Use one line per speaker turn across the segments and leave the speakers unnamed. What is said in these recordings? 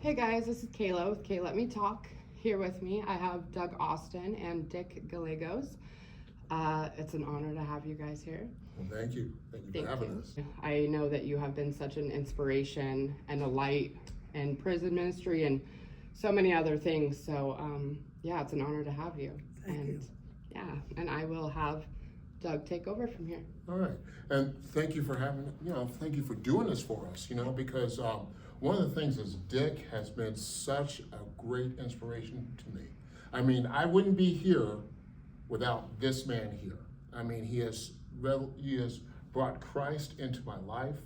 Hey guys, this is Kayla with Kay Let Me Talk. Here with me, I have Doug Austin and Dick Gallegos. It's an honor to have you guys here.
Well, thank you. Thank you for having us.
I know that you have been such an inspiration and a light in prison ministry and so many other things. So, yeah, it's an honor to have you.
Thank you.
Yeah, and I will have Doug take over from here.
All right. And thank you for having, thank you for doing this for us, because one of the things is Dick has been such a great inspiration to me. I mean, I wouldn't be here without this man here. I mean, he has brought Christ into my life.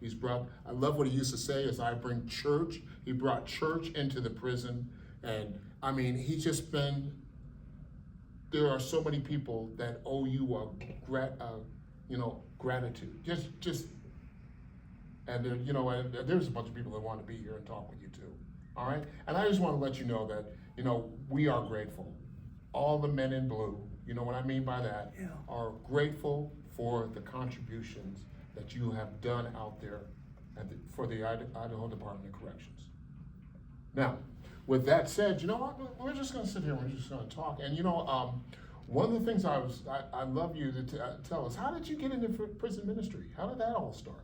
I love what he used to say is I bring church. He brought church into the prison. And I mean, he's just been, there are so many people that owe you gratitude. And there's a bunch of people that want to be here and talk with you too. All right. And I just want to let you know that, we are grateful. All the men in blue, you know what I mean by that,
Yeah.
are grateful for the contributions that you have done out there for the Idaho Department of Corrections. Now, with that said, we're just going to sit here and we're just going to talk. And one of the things I'd love you to tell us, how did you get into prison ministry? How did that all start?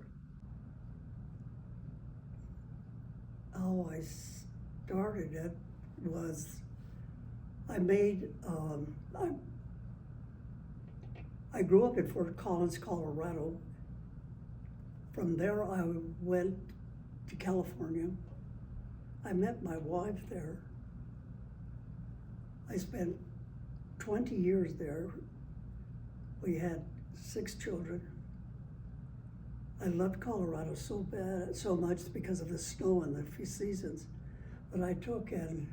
How I started it was I made, I grew up in Fort Collins, Colorado. From there I went to California. I met my wife there. I spent 20 years there. We had 6 children. I loved Colorado so much because of the snow and the few seasons. But I took and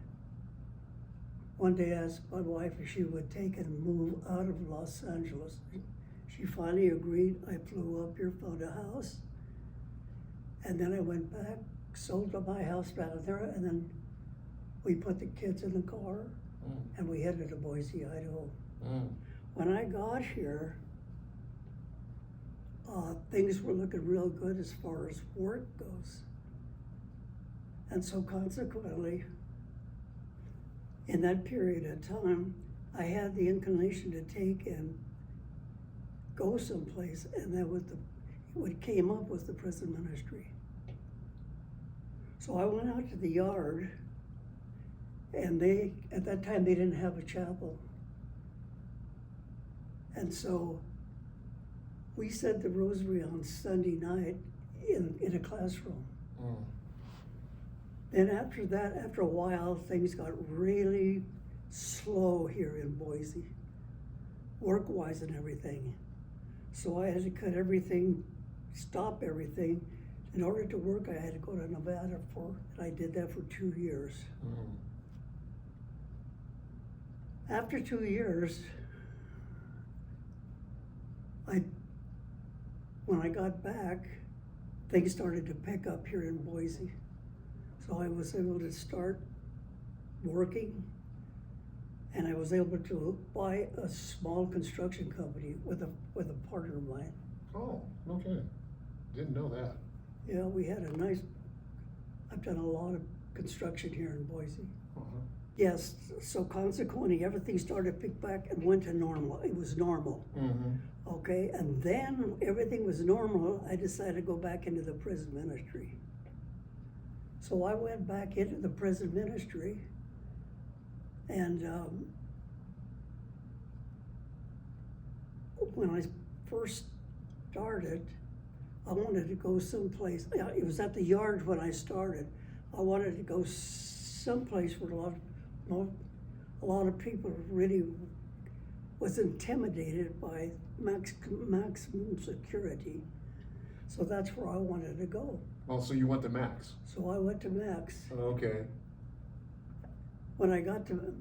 one day asked my wife if she would take and move out of Los Angeles. She finally agreed. I flew up here, found a house, and then I went back, sold my house down there, and then we put the kids in the car and we headed to Boise, Idaho. When I got here, things were looking real good as far as work goes. And so consequently, in that period of time, I had the inclination to take and go someplace, and that was what came up was the prison ministry. So I went out to the yard, and at that time they didn't have a chapel. And so we said the rosary on Sunday night in a classroom. Then after that, after a while, things got really slow here in Boise, work-wise and everything. So I had to cut everything, stop everything. In order to work, I had to go to Nevada and I did that for 2 years. After 2 years, when I got back, things started to pick up here in Boise. So I was able to start working, and I was able to buy a small construction company with a partner of mine.
Oh, okay. Didn't know that.
Yeah, I've done a lot of construction here in Boise. Yes, so consequently, everything started to pick back and went to normal. It was normal. Okay, and then when everything was normal, I decided to go back into the prison ministry. So I went back into the prison ministry, and when I first started, I wanted to go someplace. It was at the yard when I started. I wanted to go someplace where a lot of people really was intimidated by maximum security. So that's where I wanted to go.
Oh, so you went to Max?
So I went to Max.
Okay.
When I got to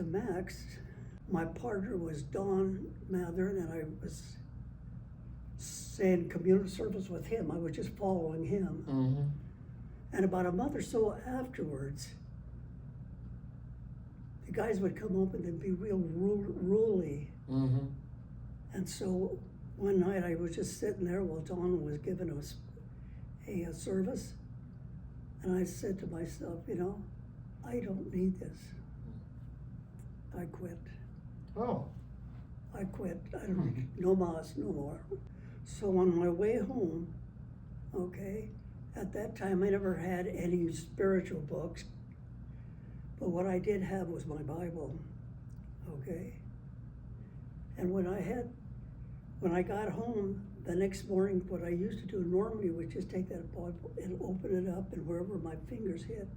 Max, my partner was Don Mathern, and I was saying community service with him. I was just following him. And about a month or so afterwards, the guys would come up and they'd be real ruly. And so one night I was just sitting there while Don was giving us a service, And I said to myself, you know, I don't need this. I quit.
Oh.
I quit. I don't, no mas, no more. So on my way home, okay, at that time I never had any spiritual books, but what I did have was my Bible, okay? And when I got home the next morning, what I used to do normally was just take that Bible and open it up, and wherever my fingers hit,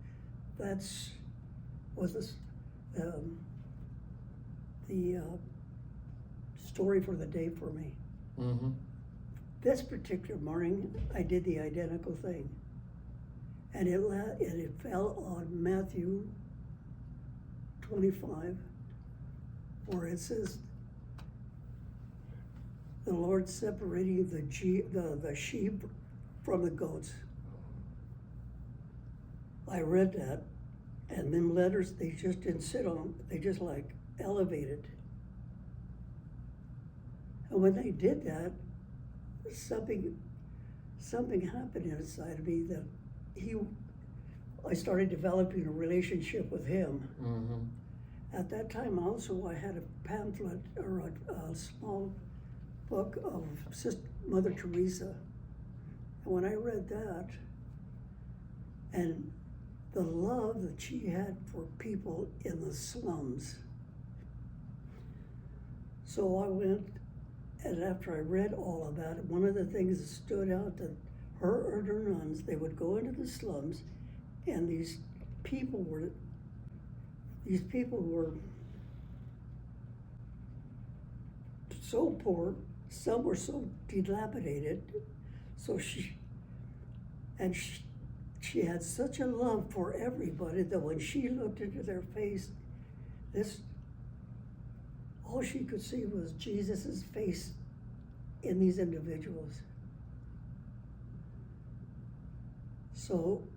was the story for the day for me.
Mm-hmm.
This particular morning, I did the identical thing. And it fell on Matthew 25, where it says, the Lord separating the sheep from the goats. I read that, and them letters, they just didn't sit on, they just like elevated. And when they did that, something happened inside of me that I started developing a relationship with him.
Mm-hmm.
At that time also I had a pamphlet or a small book of Mother Teresa. And when I read that, and the love that she had for people in the slums. So I went, and after I read all of that, one of the things that stood out, that her and her nuns, they would go into the slums, and these people were so poor, some were so dilapidated, so she had such a love for everybody that when she looked into their face, all she could see was Jesus's face in these individuals. So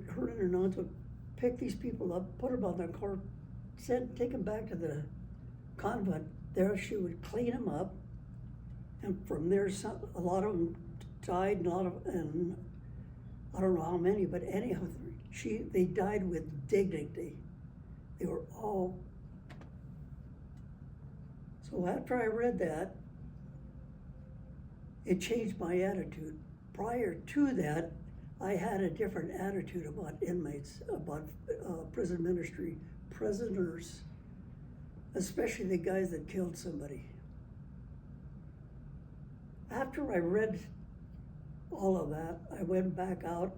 her and her nuns would pick these people up, put them on their car, take them back to the convent. There she would clean them up, and from there, a lot of them died, and I don't know how many, but anyhow, they died with dignity. They were all. So after I read that, it changed my attitude. Prior to that, I had a different attitude about inmates, about prison ministry, prisoners, especially the guys that killed somebody. After I read all of that, I went back out,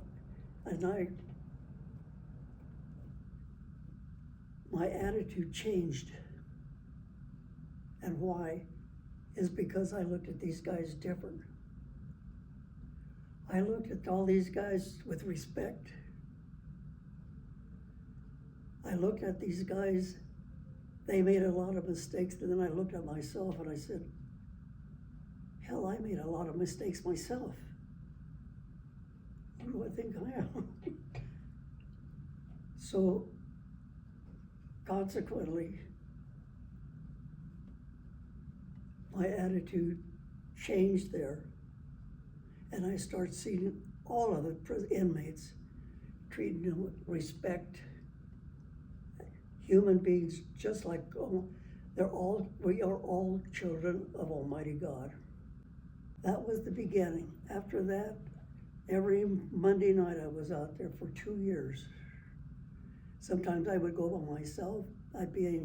and my attitude changed. And why? Is because I looked at these guys different. I looked at all these guys with respect. I looked at these guys, they made a lot of mistakes, and then I looked at myself and I said, hell, I made a lot of mistakes myself. Who do I think I am? So, consequently, my attitude changed there. And I started seeing all of the inmates, treating them with respect. Human beings, just like, we are all children of Almighty God. That was the beginning. After that, every Monday night I was out there for 2 years. Sometimes I would go by myself. I'd be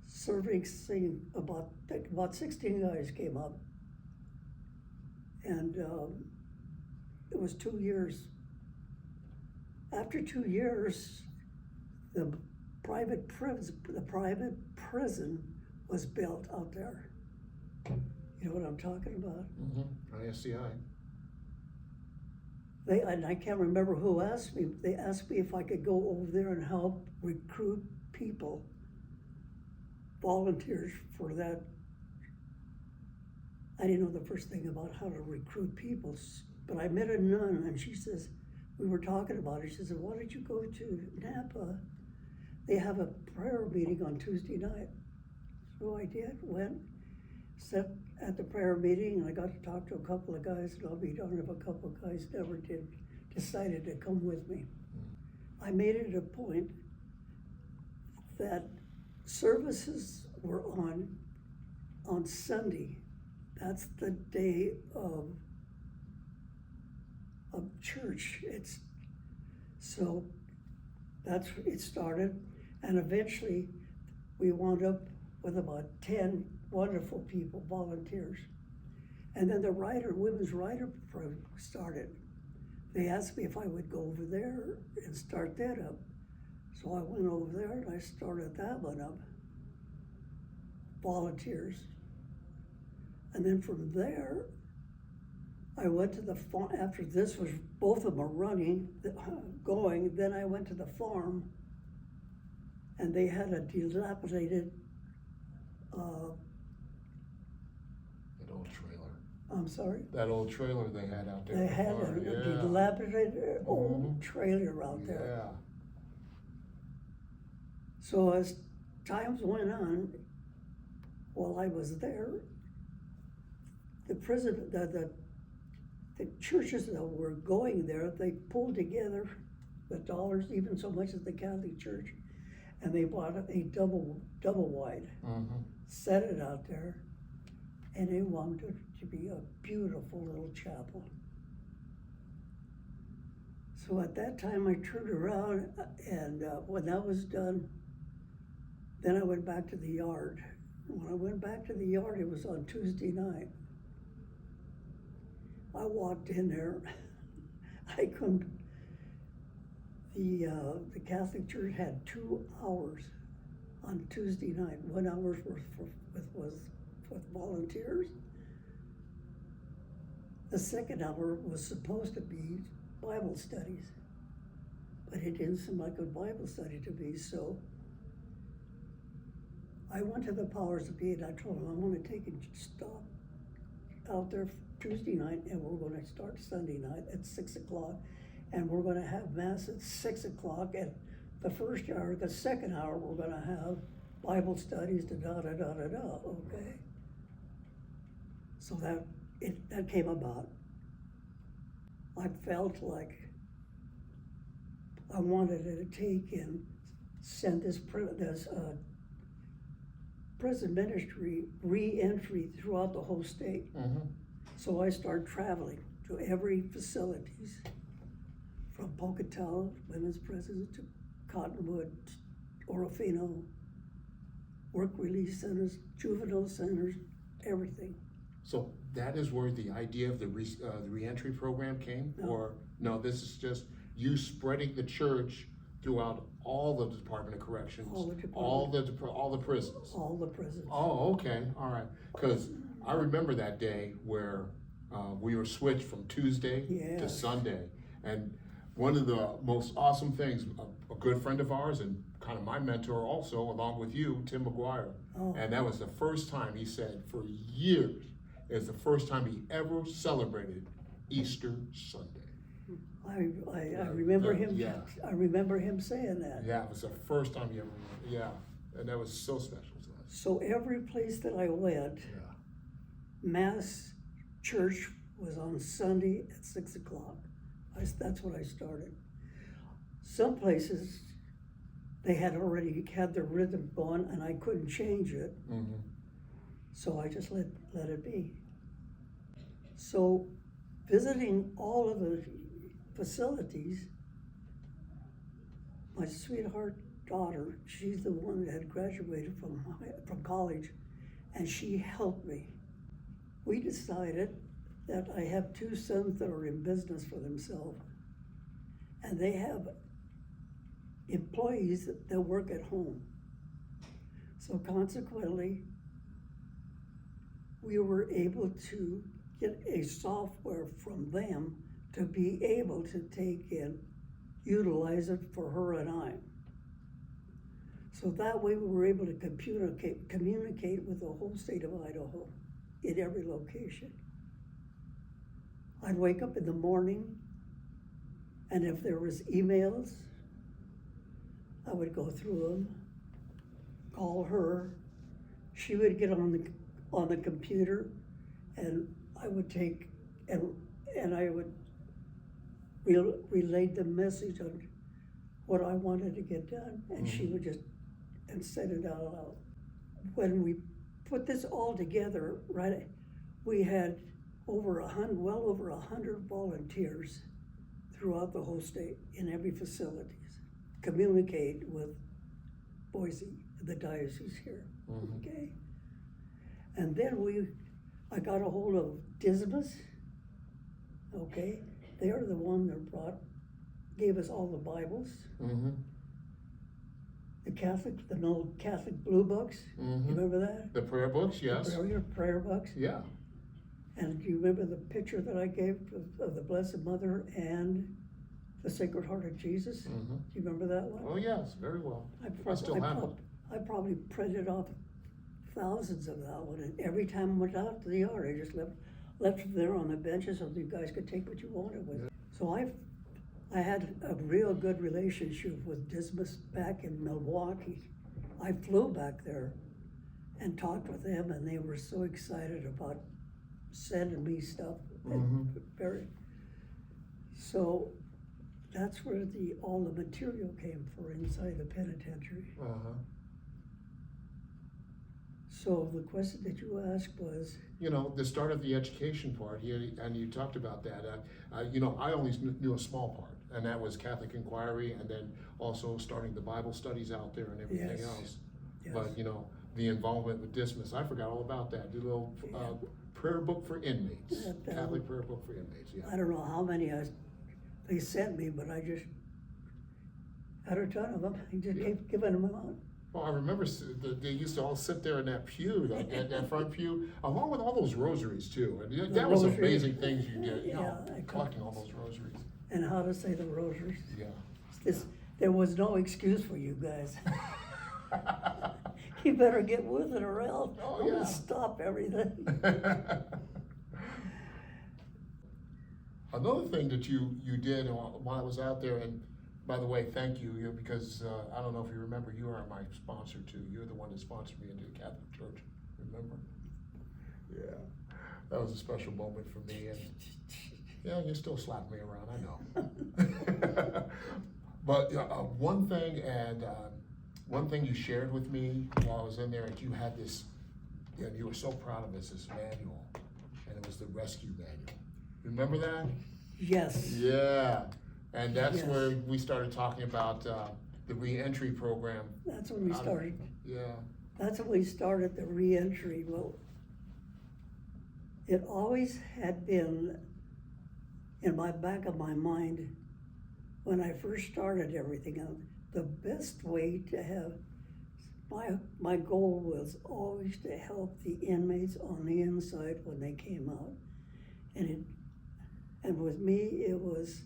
serving about 16 guys came up, and it was 2 years. After 2 years, the private prison was built out there. You know what I'm talking about?
Mm-hmm. ISCI.
And I can't remember who asked me. They asked me if I could go over there and help recruit people, volunteers for that. I didn't know the first thing about how to recruit people, but I met a nun, and she says, we were talking about it. She said, why don't you go to Napa? They have a prayer meeting on Tuesday night. So I did, went, at the prayer meeting, and I got to talk to a couple of guys, and I'll be darned if a couple of guys never decided to come with me. I made it a point that services were on Sunday. That's the day of church. So that's it started, and eventually we wound up with about 10 wonderful people, volunteers. And then the women's writer program started. They asked me if I would go over there and start that up. So I went over there and I started that one up. Volunteers. And then from there, I went to the farm. After this was, both of them are going, then I went to the farm, and they had a dilapidated,
That old trailer.
I'm sorry?
That old trailer they had out there.
They had a dilapidated old trailer out there.
Yeah.
So as times went on, while I was there, the churches that were going there, they pulled together the dollars, even so much as the Catholic Church, and they bought a double wide, set it out there, and they wanted it to be a beautiful little chapel. So at that time, I turned around, and when that was done, then I went back to the yard. When I went back to the yard, it was on Tuesday night. I walked in there, I couldn't, the Catholic Church had 2 hours on Tuesday night. 1 hour's worth was with volunteers. The second hour was supposed to be Bible studies, but it didn't seem like a Bible study to me, so I went to the powers that be and I told them I want to take a stop out there Tuesday night, and we're going to start Sunday night at 6 o'clock, and we're going to have Mass at 6 o'clock. And the first hour, the second hour, we're going to have Bible studies, okay? So that came about. I felt like I wanted to take and send this prison ministry re-entry throughout the whole state. So I started traveling to every facilities, from Pocatello, women's prisons, to Cottonwood, Orofino, work release centers, juvenile centers, everything.
So that is where the idea of the reentry program came?
No.
Or no, this is just you spreading the church throughout all the Department of Corrections,
All the
all the prisons?
All the prisons.
Oh, okay, all right. Because I remember that day where we were switched from Tuesday to
Yes.
Sunday. And one of the most awesome things, a good friend of ours and kind of my mentor also, along with you, Tim McGuire.
Oh.
And that was the first time, he said, for years, it's the first time he ever celebrated Easter Sunday.
I remember him.
Yeah.
I remember him saying that.
Yeah, it was the first time he ever, yeah. And that was so special to us.
So every place that I went,
Yeah.
Mass church was on Sunday at 6 o'clock. That's what I started. Some places, they had already had their rhythm going, and I couldn't change it. So I just let it be. So visiting all of the facilities, my sweetheart daughter, she's the one that had graduated from college, and she helped me. We decided that I have 2 sons that are in business for themselves, and they have employees that work at home. So consequently, we were able to get a software from them to be able to take and utilize it for her and I. So that way we were able to communicate with the whole state of Idaho in every location. I'd wake up in the morning, and if there was emails, I would go through them, call her. She would get on the computer and I would take, and I would relay the message on what I wanted to get done, and she would just, and said it out loud. When we put this all together, right, we had well over 100 volunteers throughout the whole state in every facilities, communicate with Boise, the diocese here, okay? And then I got a hold of Dismas, okay? They are the one that gave us all the Bibles. The old Catholic blue books, you remember that?
The prayer books, yes.
Your prayer books.
Yeah.
And do you remember the picture that I gave of the Blessed Mother and the Sacred Heart of Jesus? Do you remember that one?
Oh, yes, very well. I still have it.
I probably printed off thousands of that one, and every time I went out to the yard, I just left it there on the benches so you guys could take what you wanted with it. So I had a real good relationship with Dismas back in Milwaukee. I flew back there and talked with them, and they were so excited about sending me stuff. So that's where all the material came for inside the penitentiary. So the question that you asked was,
you know, the start of the education part here, and you talked about that. You know, I only knew a small part, and that was Catholic Inquiry, and then also starting the Bible studies out there and everything else.
Yes.
But you know, the involvement with Dismas, I forgot all about that. The little prayer book for inmates, Catholic prayer book for inmates. Yeah.
I don't know how many they sent me, but I just had a ton of them. I just kept giving them out.
Well, I remember they used to all sit there in that pew, that front pew, along with all those rosaries too. And that was amazing things you did, you know, collecting all those rosaries.
And how to say the rosaries.
Yeah.
There was no excuse for you guys. You better get with it or else I'm gonna stop everything.
Another thing that you did while I was out there, and by the way, thank you, because I don't know if you remember, you are my sponsor too. You're the one that sponsored me into the Catholic Church, remember? Yeah, that was a special moment for me, and yeah, you still slap me around, I know. But one thing you shared with me while I was in there, and you had this, and you were so proud of this manual, and it was the rescue manual. Remember that?
Yes.
Yeah. And that's where we started talking about the re-entry program.
That's when we started.
Yeah.
That's when we started the re-entry. Well, it always had been in my back of my mind when I first started everything. The best way to have my goal was always to help the inmates on the inside when they came out, and with me it was.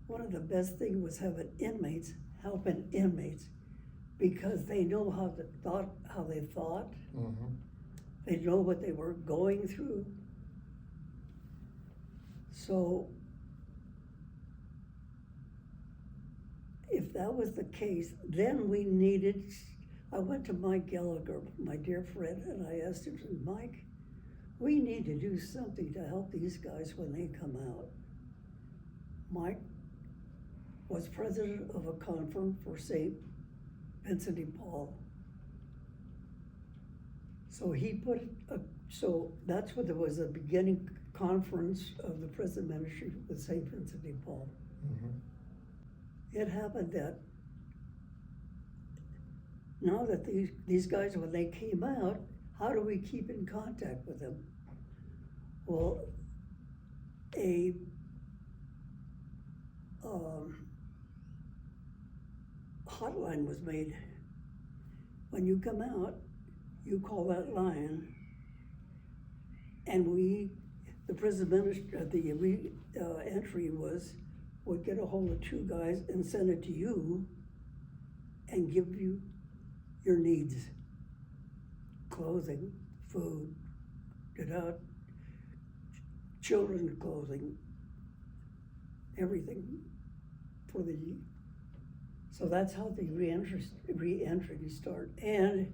One of the best things was having inmates helping inmates, because they know how they thought. They know what they were going through. So if that was the case, then I went to Mike Gallegos, my dear friend, and I asked him, Mike, we need to do something to help these guys when they come out. Mike was president of a conference for St. Vincent de Paul. So so that's what there was, a beginning conference of the prison ministry with St. Vincent de Paul. It happened that now that these guys, when they came out, how do we keep in contact with them? Well, a hotline was made. When you come out, you call that line, and the prison minister, the entry would get a hold of two guys and send it to you and give you your needs: clothing, food, children's clothing, everything for so that's how the re-entry start. And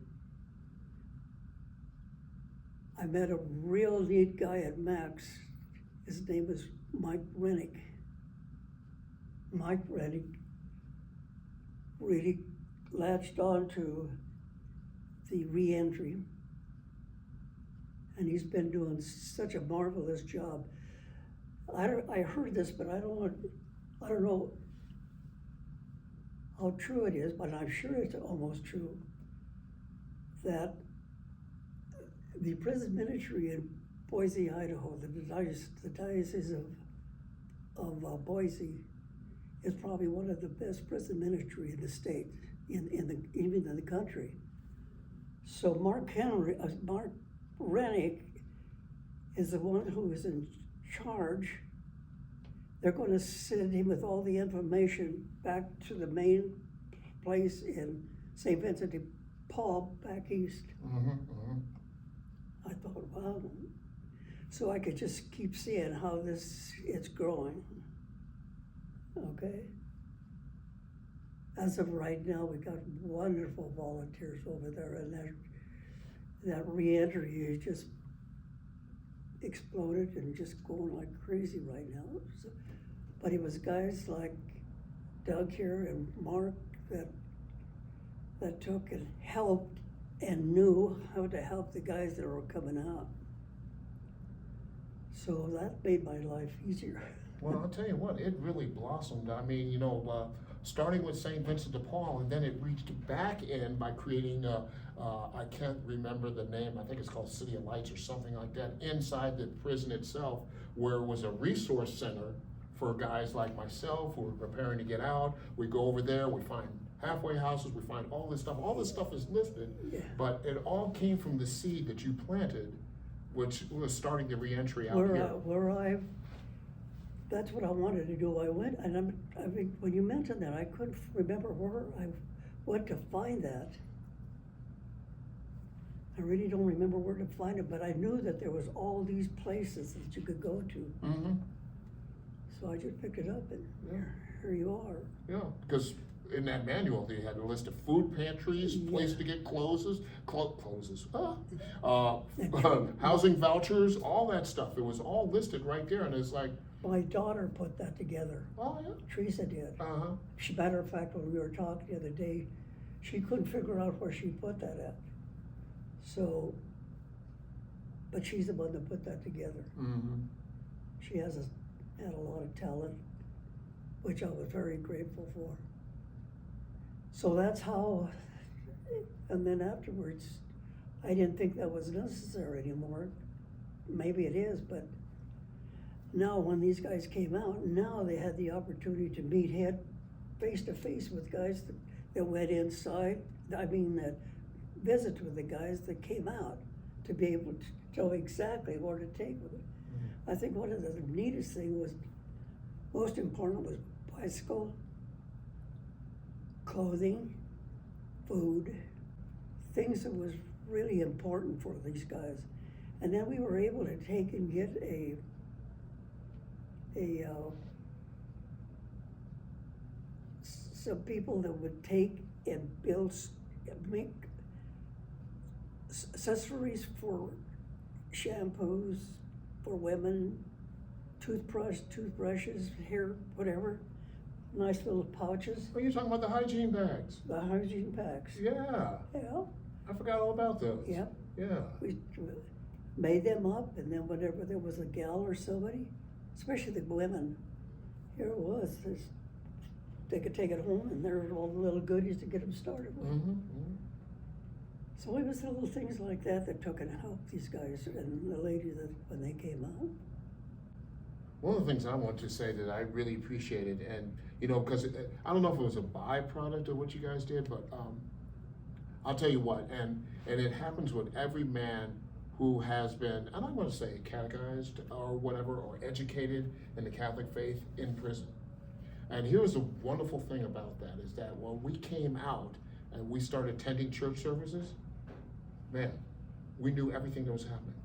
I met a real neat guy at Max. His name was Mike Rennick. Mike Rennick really latched on to the re-entry, and he's been doing such a marvelous job. I heard this, but I don't know how true it is, but I'm sure it's almost true, that the prison ministry in Boise, Idaho, the diocese of Boise, is probably one of the best prison ministry in the state, even in the country. So Mark Rennick is the one who is in charge. They're going to send him with all the information back to the main place in St. Vincent de Paul, back east. I thought, wow. So I could just keep seeing how it's growing. Okay? As of right now, we got wonderful volunteers over there, and that re-entry is just exploded and just going like crazy right now. So, but it was guys like Doug here and Mark that took and helped and knew how to help the guys that were coming out. So that made my life easier.
Well, I'll tell you what, it really blossomed. I mean, you know, starting with St. Vincent de Paul, and then it reached back in by creating, I can't remember the name, I think it's called City of Lights or something like that, inside the prison itself, where it was a resource center for guys like myself who were preparing to get out. We go over there, we find halfway houses, we find all this stuff is listed,
Yeah.
but it all came from the seed that you planted, which was starting the re-entry out here.
That's what I wanted to do. I went, and I mean, when you mentioned that, I couldn't remember where I went to find that. I really don't remember where to find it, but I knew that there was all these places that you could go to.
Mm-hmm.
So I just picked it up, and here you are.
Yeah, because in that manual, they had a list of food pantries, place to get housing vouchers, all that stuff. It was all listed right there, and it's like,
My daughter put that together.
oh yeah.
Teresa did.
Uh-huh.
Matter of fact, when we were talking the other day, she couldn't figure out where she put that at. So, but she's the one that put that together.
Mm-hmm.
She had a lot of talent, which I was very grateful for. So that's how, and then afterwards, I didn't think that was necessary anymore. Maybe it is, but now when these guys came out, now they had the opportunity to meet face to face with guys that went inside, that visit with the guys that came out, to be able to know exactly where to take with it. Mm-hmm. I think one of the neatest thing was, most important was bicycle, clothing, food, things that was really important for these guys. And then we were able to take and get some people that would take and make accessories for shampoos for women, toothbrushes, hair, whatever. Nice little pouches.
Are you talking about the hygiene bags?
The hygiene packs.
Yeah.
Yeah.
I forgot all about those.
Yep.
Yeah.
We made them up, and then whenever there was a gal or somebody, especially the women, here it was. They could take it home, and there were all the little goodies to get them started with.
Mm-hmm. Mm-hmm.
So it was the little things like that took and helped these guys and the lady when they came out.
One of the things I want to say that I really appreciated, and you know, because I don't know if it was a byproduct of what you guys did, but I'll tell you what, and it happens with every man who has been, and I'm going to say catechized or whatever, or educated in the Catholic faith in prison. And here's the wonderful thing about that, is that when we came out and we started attending church services, man, we knew everything that was happening.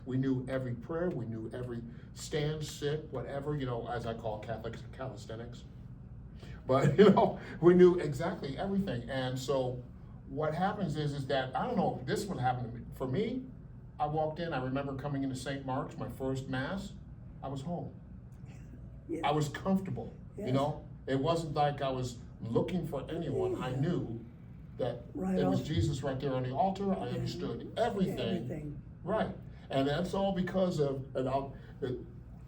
We knew every prayer, we knew every stand, sit, whatever, you know, as I call Catholics, calisthenics. But, you know, we knew exactly everything. And so what happens is that, I don't know if this would happen for me, I walked in, I remember coming into St. Mark's, my first mass, I was home.
Yeah.
I was comfortable, you
Yes.
know? It wasn't like I was looking for anyone. I knew that
Right
it was
off.
Jesus right there on the altar. I understood everything.
Everything.
Right. And that's all because of,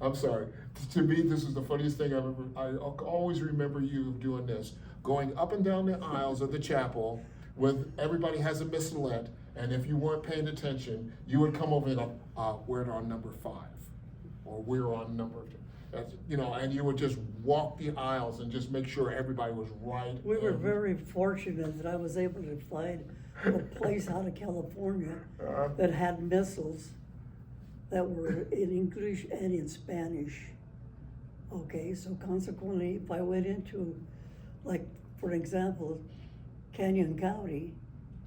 I'm sorry, to me, this is the funniest thing I've ever, I always remember you doing this, going up and down the aisles of the chapel with, everybody has a missalette, and if you weren't paying attention, you would come over and go, we're on number 5, or we're on number, you know, and you would just walk the aisles and just make sure everybody was right.
We were
in.
very fortunate that I was able to find a place out of California that had missiles that were in English and in Spanish. Okay, so consequently, if I went into, like, for example, Canyon County,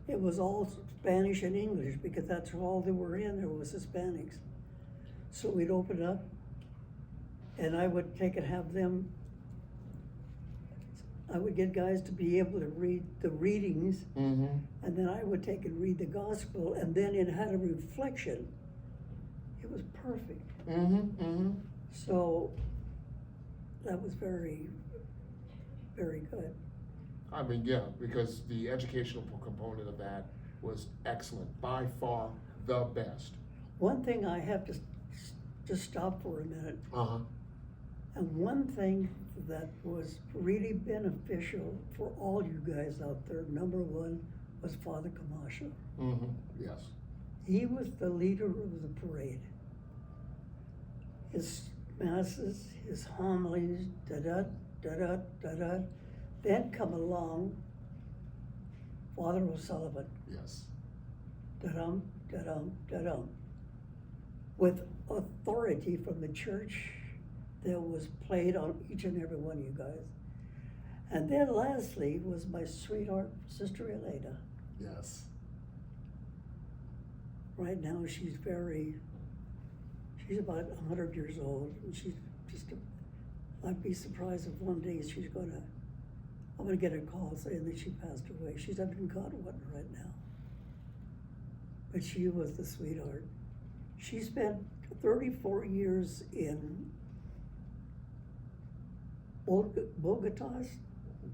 it was all Spanish and English because that's all they were in, there was Hispanics. So we'd open up and I would take and have them, I would get guys to be able to read the readings,
Mm-hmm.
and then I would take and read the gospel, and then it had a reflection. It was perfect.
Mm-hmm. Mm-hmm.
So that was very, very good.
I mean, yeah, because the educational component of that was excellent, by far the best.
One thing I have to just stop for a minute,
Uh-huh.
and one thing that was really beneficial for all you guys out there, number one, was Father Camacho.
Mm-hmm. Yes.
He was the leader of the parade. His masses, his homilies, da-da, da-da, da-da. Then come along Father O'Sullivan,
Yes.
da-dum, da-dum, da-dum, with authority from the church that was played on each and every one of you guys. And then lastly was my sweetheart, Sister Elena.
Yes.
Right now, she's about 100 years old, and she's just, I'd be surprised if one day I'm gonna get a call saying that she passed away. She's up in Godwin right now. But she was the sweetheart. She spent 34 years in Bogota,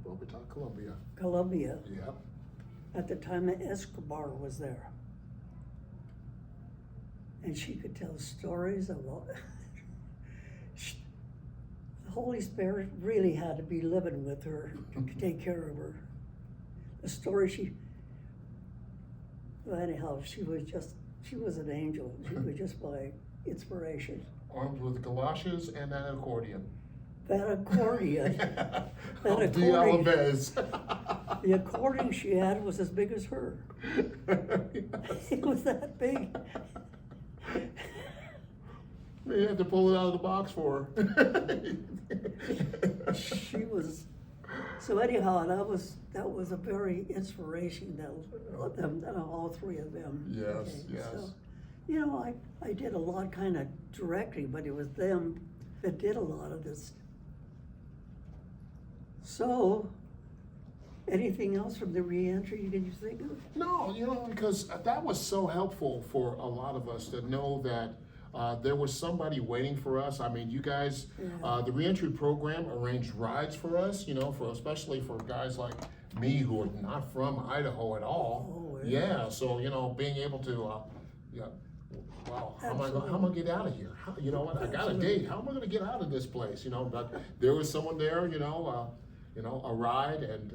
Bogota, Colombia.
Colombia,
Yep.
at the time that Escobar was there. And she could tell stories of all. The Holy Spirit really had to be living with her to take care of her. The story well, anyhow, she was an angel. She was just my inspiration.
Armed with galoshes and an accordion.
That accordion,
Of
accordion.
the Alves.
The accordion she had was as big as her. It was that big.
You had to pull it out of the box for her.
She was, so anyhow, that was a very inspiration, all three of them.
Yes,
Okay,
yes.
so, you know, I did a lot kind of directly, but it was them that did a lot of this. So, anything else from the reentry did you think of?
No, you know, because that was so helpful for a lot of us to know that there was somebody waiting for us. I mean, you guys, the reentry program arranged rides for us, you know, especially for guys like me who are not from Idaho at all.
Oh, yeah.
Yeah, so, you know, being able to, wow, how am I gonna get out of here? You know what, I got a date, how am I gonna get out of this place, you know? But there was someone there, you know, a ride, and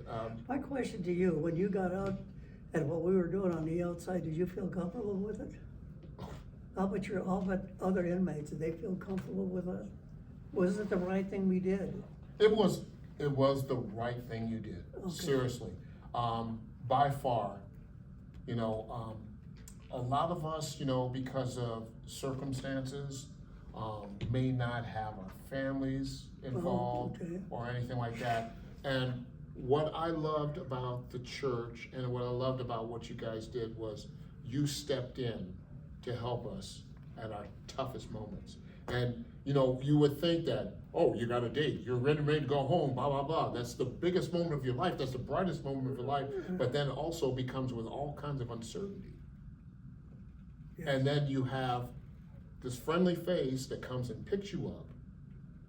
My question to you, when you got out and what we were doing on the outside, did you feel comfortable with it? How about other inmates, did they feel comfortable with it? Was it the right thing we did?
it was the right thing you did,
Okay.
seriously. By far, you know, a lot of us, you know, because of circumstances, may not have our families involved
okay.
or anything like that. And what I loved about the church and what I loved about what you guys did was you stepped in to help us at our toughest moments. And, you know, you would think that, oh, you got a date, you're ready to go home, blah, blah, blah. That's the biggest moment of your life, that's the brightest moment of your life, but then also becomes with all kinds of uncertainty.
Yes.
And then you have this friendly face that comes and picks you up.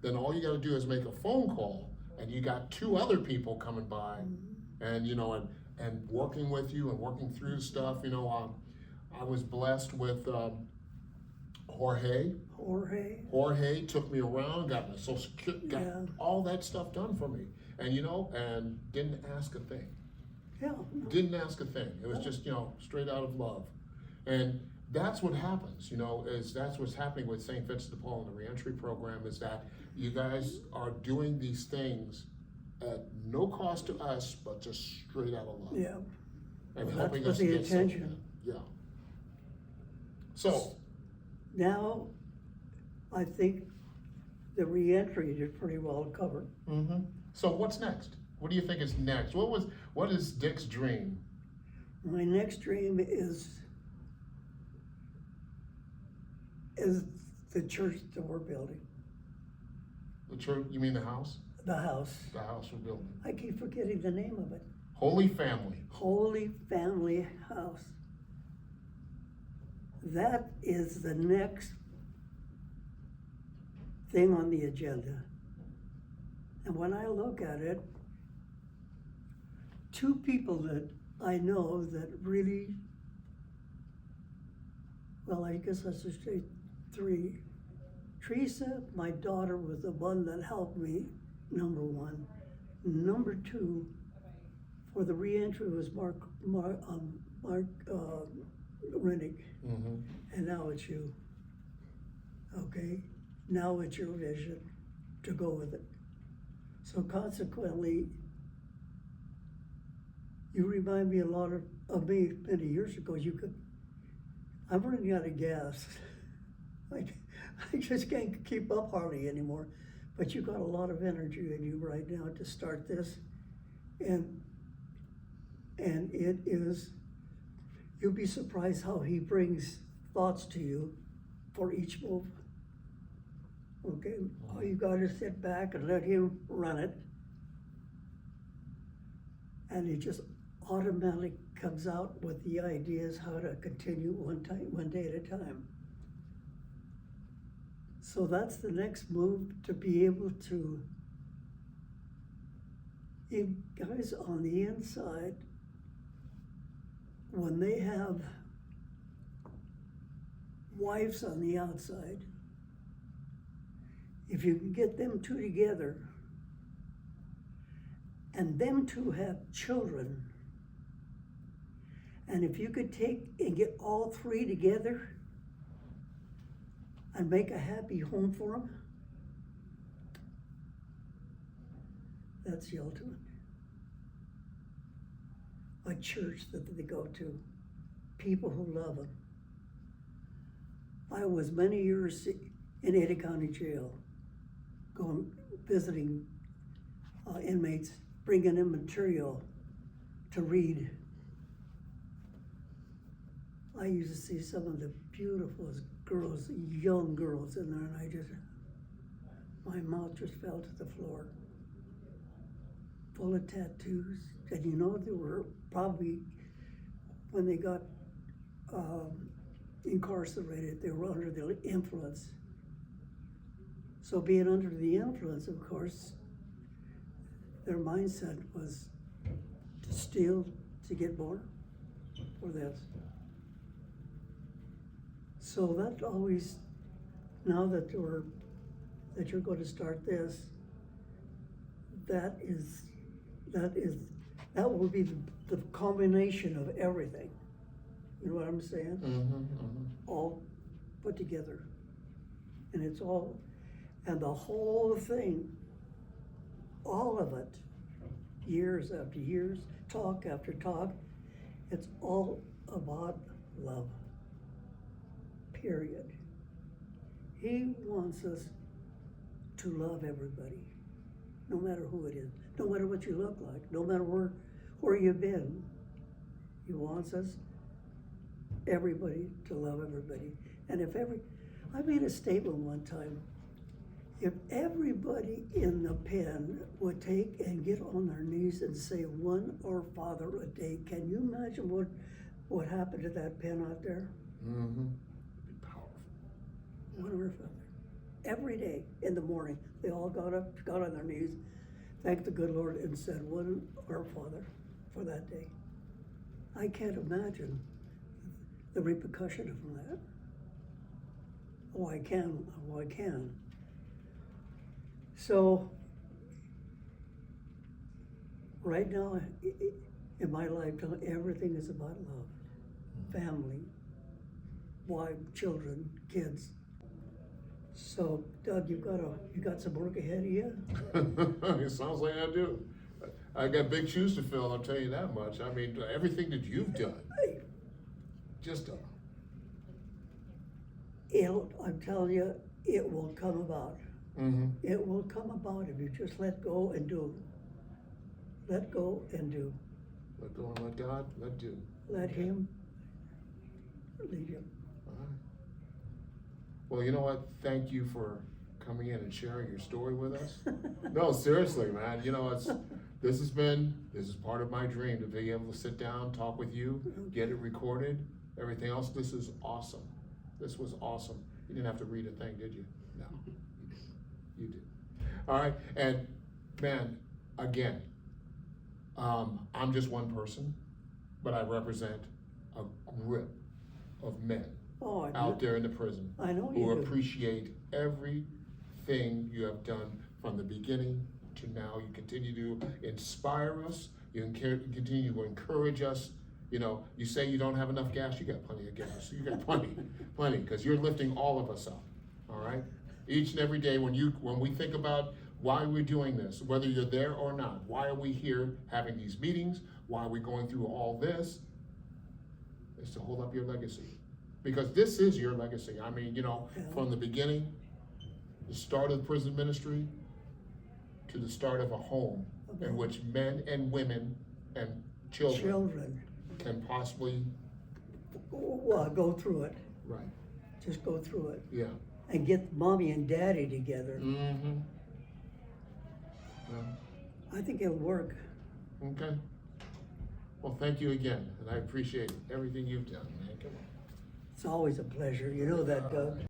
Then all you gotta do is make a phone call, and you got 2 other people coming by, and and working with you and working through stuff. I was blessed with Jorge. Jorge took me around, got my social security, got
Yeah.
all that stuff done for me, and didn't ask a thing.
Yeah.
Didn't ask a thing. It was just, straight out of love. And that's what happens, that's what's happening with St. Vincent de Paul and the reentry program, is that you guys are doing these things at no cost to us, but just straight out of love.
Yeah.
And
Well,
helping
that's
us
the
get something
intention.
done. Yeah. So,
Now, I think the reentry is pretty well covered.
so what's next? What do you think is next? What is Dick's dream?
My next dream is the church that we're building,
The church, you mean the house?
the house.
The house we're building.
I keep forgetting the name of it.
Holy Family.
Holy Family House. That is the next thing on the agenda. And when I look at it, 2 people that I know that really, well, I guess I should say 3. Teresa, my daughter, was the one that helped me, number 1. Number 2, for the reentry was Mark Rennick. And now it's you. Okay? Now it's your vision to go with it. So consequently, you remind me a lot of me many years ago. I'm running out of gas. I just can't keep up hardly anymore. But you got a lot of energy in you right now to start this. And it is, you'll be surprised how he brings thoughts to you for each move. Okay, all you gotta sit back and let him run it. And it just automatically comes out with the ideas how to continue one day at a time. So that's the next move, to be able to, you guys on the inside, when they have wives on the outside, if you can get them 2 together, and them 2 have children, and if you could take and get all 3 together and make a happy home for them, that's the ultimate. A church that they go to, people who love them. I was many years in Ada County Jail, visiting inmates, bringing in material to read. I used to see some of the beautiful girls, young girls in there, and my mouth just fell to the floor. Full of tattoos, and they were probably, when they got incarcerated, they were under the influence. So being under the influence, of course, their mindset was to steal to get more for this. So that always, now that you're going to start this, that will be the combination of everything. You know what I'm saying? All put together. And it's all, and the whole thing, all of it, years after years, talk after talk, it's all about love. Period. He wants us to love everybody, no matter who it is, no matter what you look like, no matter where you've been. He wants us, everybody, to love everybody. And I made a statement one time, if everybody in the pen would take and get on their knees and say one Our Father a day, can you imagine what happened to that pen out there?
Mm-hmm. It'd be powerful.
One or other. Every day in the morning, they all got up, got on their knees, thanked the good Lord, and said, "One Our Father," for that day. I can't imagine the repercussion of that. Oh, I can. Oh, I can. So, right now, in my lifetime, everything is about love, family, wife, children, kids. So, Doug, you got some work ahead of you.
It sounds like I do. I got big shoes to fill, I'll tell you that much. I mean, everything that you've done, just
I'm telling you, it will come about.
mm-hmm.
It will come about if you just let go and do. Let go and do.
Let go and let God, let do.
Let Him lead you.
All right. Well, you know what? Thank you for coming in and sharing your story with us. No, seriously, man. You know, this is part of my dream to be able to sit down, talk with you, get it recorded, everything else. This is awesome. This was awesome. You didn't have to read a thing, did you? No, you did. All right, and man, again, I'm just one person, but I represent a grip of men
Oh,
out there in the prison
I know
who
you do.
appreciate everything you have done from the beginning to now. You continue to inspire us. You continue to encourage us. You know, you say you don't have enough gas, you got plenty of gas. You got plenty, because you're lifting all of us up. All right? Each and every day when we think about why we're doing this, whether you're there or not, why are we here having these meetings? Why are we going through all this? Is to hold up your legacy. Because this is your legacy. I mean, you know, from the beginning, the start of the prison ministry, to the start of a home in which men and women and children can possibly
go through it.
right.
Just go through it.
Yeah.
And get mommy and daddy together.
Mm-hmm.
I think it'll work.
Okay. Well, thank you again, and I appreciate everything you've done, man. Come on.
It's always a pleasure. You know that, Doug.